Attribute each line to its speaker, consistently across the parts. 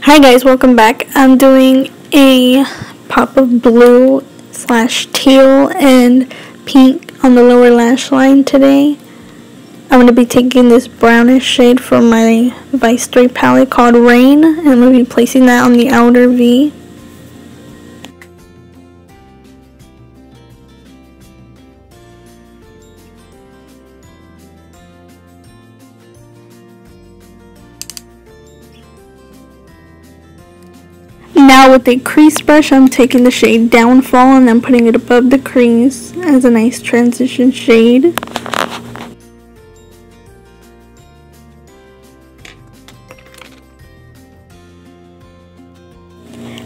Speaker 1: Hi guys, welcome back. I'm doing a pop of blue slash teal and pink on the lower lash line today. I'm going to be taking this brownish shade from my Vice 3 palette called Rain, and I'm going to be placing that on the outer V. Now with a crease brush, I'm taking the shade Downfall and then putting it above the crease as a nice transition shade.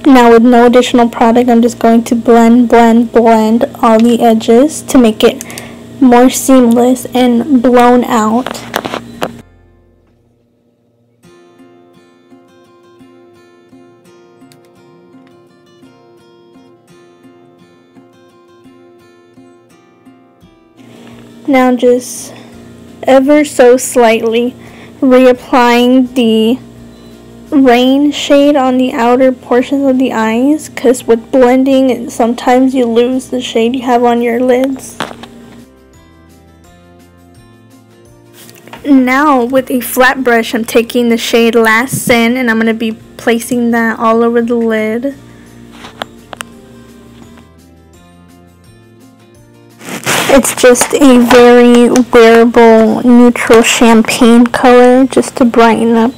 Speaker 1: Now with no additional product, I'm just going to blend all the edges to make it more seamless and blown out. Now just ever so slightly reapplying the Rain shade on the outer portions of the eyes, because with blending sometimes you lose the shade you have on your lids. Now with a flat brush, I'm taking the shade Last Sin and I'm going to be placing that all over the lid. It's just a very wearable neutral champagne color just to brighten up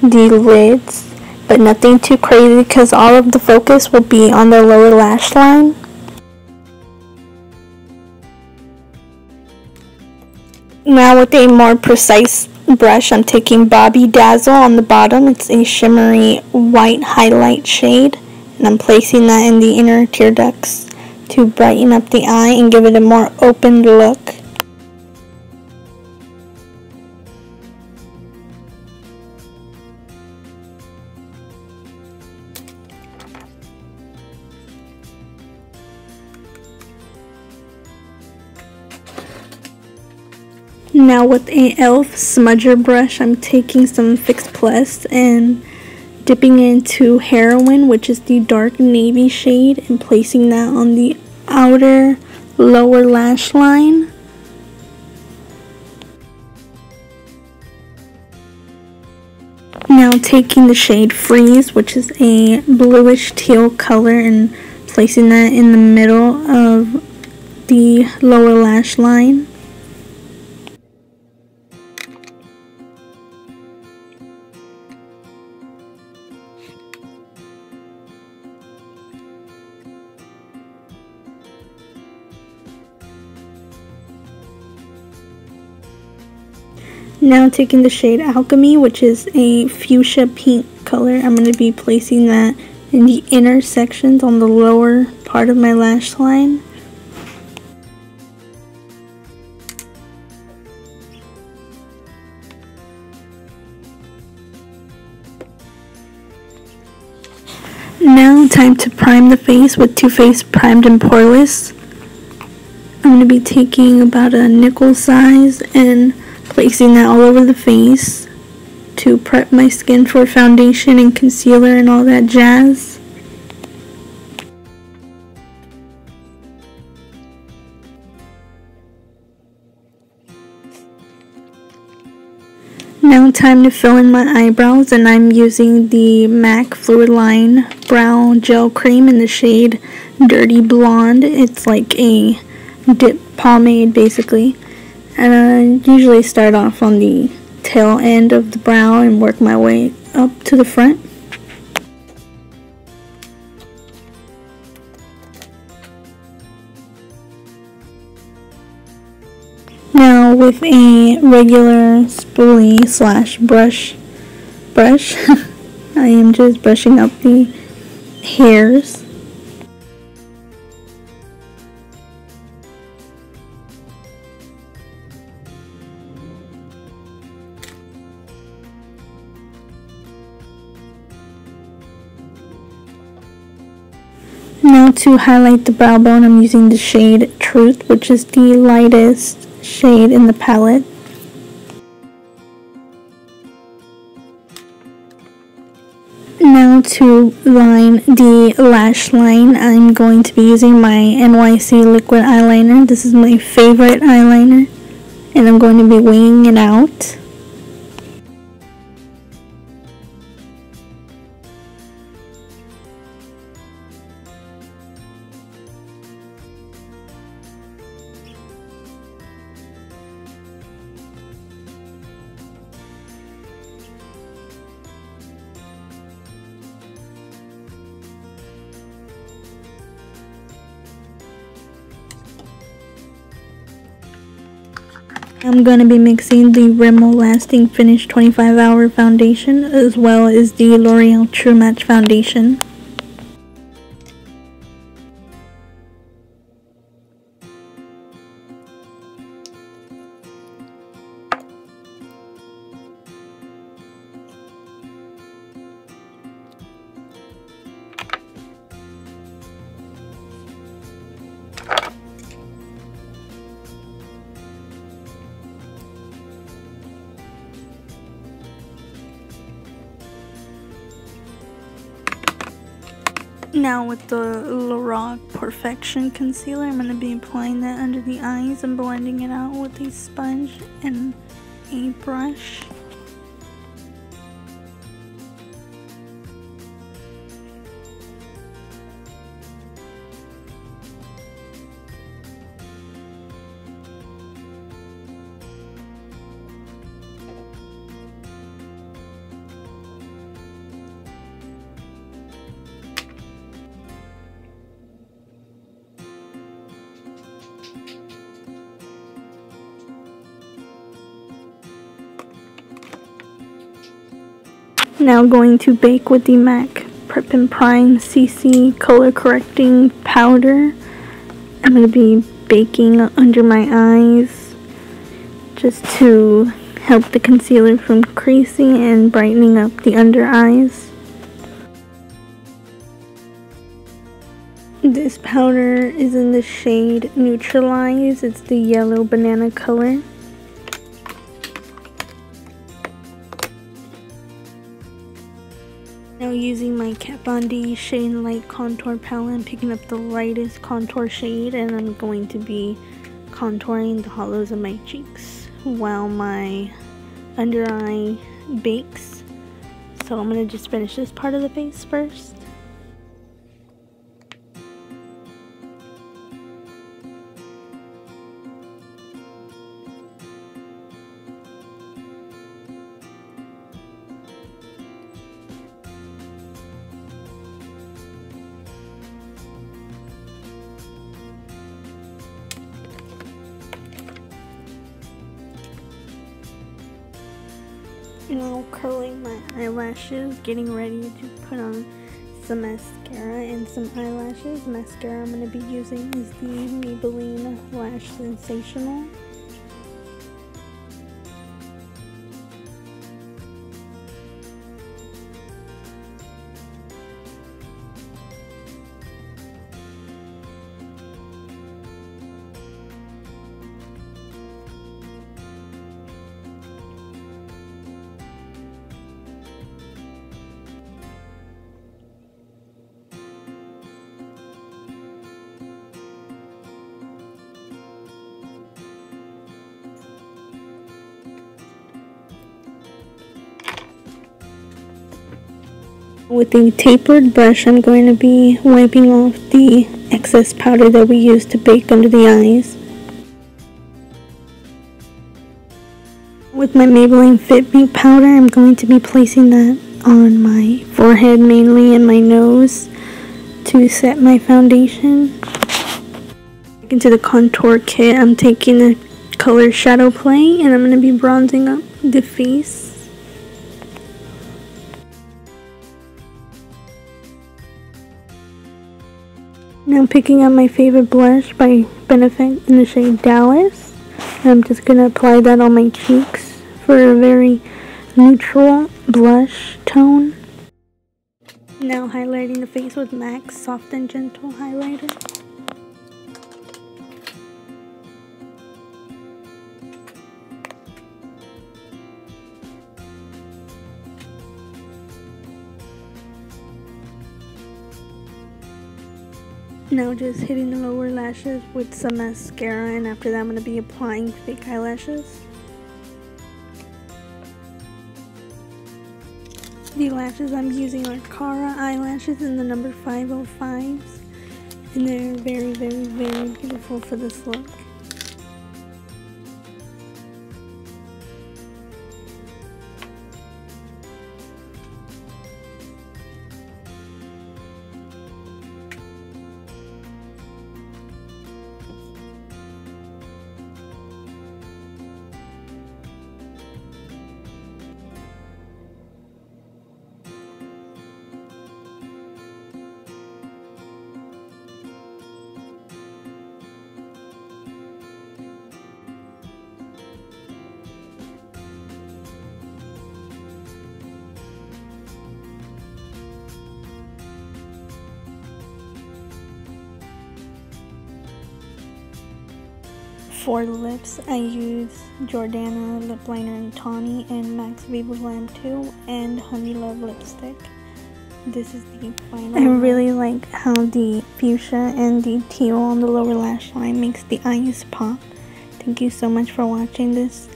Speaker 1: the lids, but nothing too crazy because all of the focus will be on the lower lash line. Now with a more precise brush, I'm taking Bobby Dazzle on the bottom. It's a shimmery white highlight shade, and I'm placing that in the inner tear ducts to brighten up the eye and give it a more opened look. Now with a e.l.f. smudger brush, I'm taking some Fix Plus and dipping into Heroin, which is the dark navy shade, and placing that on the outer lower lash line. Now taking the shade Freeze, which is a bluish teal color, and placing that in the middle of the lower lash line. Now taking the shade Alchemy, which is a fuchsia pink color, I'm going to be placing that in the inner sections on the lower part of my lash line. Now time to prime the face with Too Faced Primed and Poreless. I'm going to be taking about a nickel size and placing that all over the face to prep my skin for foundation and concealer and all that jazz. Now time to fill in my eyebrows, and I'm using the MAC Fluid Line Brow Gel Cream in the shade Dirty Blonde. It's like a dip pomade basically. And I usually start off on the tail end of the brow and work my way up to the front. Now with a regular spoolie slash brush, I am just brushing up the hairs. Now to highlight the brow bone, I'm using the shade Truth, which is the lightest shade in the palette. Now to line the lash line, I'm going to be using my NYC liquid eyeliner. This is my favorite eyeliner, and I'm going to be winging it out. I'm going to be mixing the Rimmel Lasting Finish 25-Hour Foundation as well as the L'Oreal True Match Foundation. Now with the Lorac Perfection Concealer, I'm going to be applying that under the eyes and blending it out with a sponge and a brush. Now going to bake with the MAC Prep and Prime CC Color Correcting Powder. I'm going to be baking under my eyes just to help the concealer from creasing and brightening up the under eyes. This powder is in the shade Neutralize. It's the yellow banana color. Now using my Kat Von D Shade and Light Contour Palette, I'm picking up the lightest contour shade and I'm going to be contouring the hollows of my cheeks while my under eye bakes. So I'm going to just finish this part of the face first. Now curling my eyelashes, getting ready to put on some mascara and some eyelashes. Mascara I'm going to be using is the Maybelline Lash Sensational. With a tapered brush, I'm going to be wiping off the excess powder that we used to bake under the eyes. With my Maybelline Fit Me powder, I'm going to be placing that on my forehead mainly and my nose to set my foundation. Into the contour kit, I'm taking the color Shadow Play and I'm going to be bronzing up the face. Now picking up my favorite blush by Benefit in the shade Dallas. And I'm just going to apply that on my cheeks for a very neutral blush tone. Now highlighting the face with MAC Soft and Gentle Highlighter. Now just hitting the lower lashes with some mascara, and after that I'm going to be applying fake eyelashes. The lashes I'm using are Cara eyelashes in the number 505s, and they're very, very, very beautiful for this look. For lips, I use Jordana lip liner in Tawny and Max Viva Glam 2 and Honey Love lipstick. This is the final. I really like how the fuchsia and the teal on the lower lash line makes the eyes pop. Thank you so much for watching this.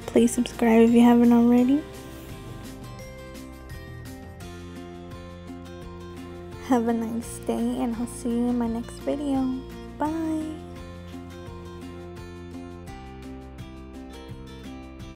Speaker 1: Please subscribe if you haven't already. Have a nice day, and I'll see you in my next video. Bye!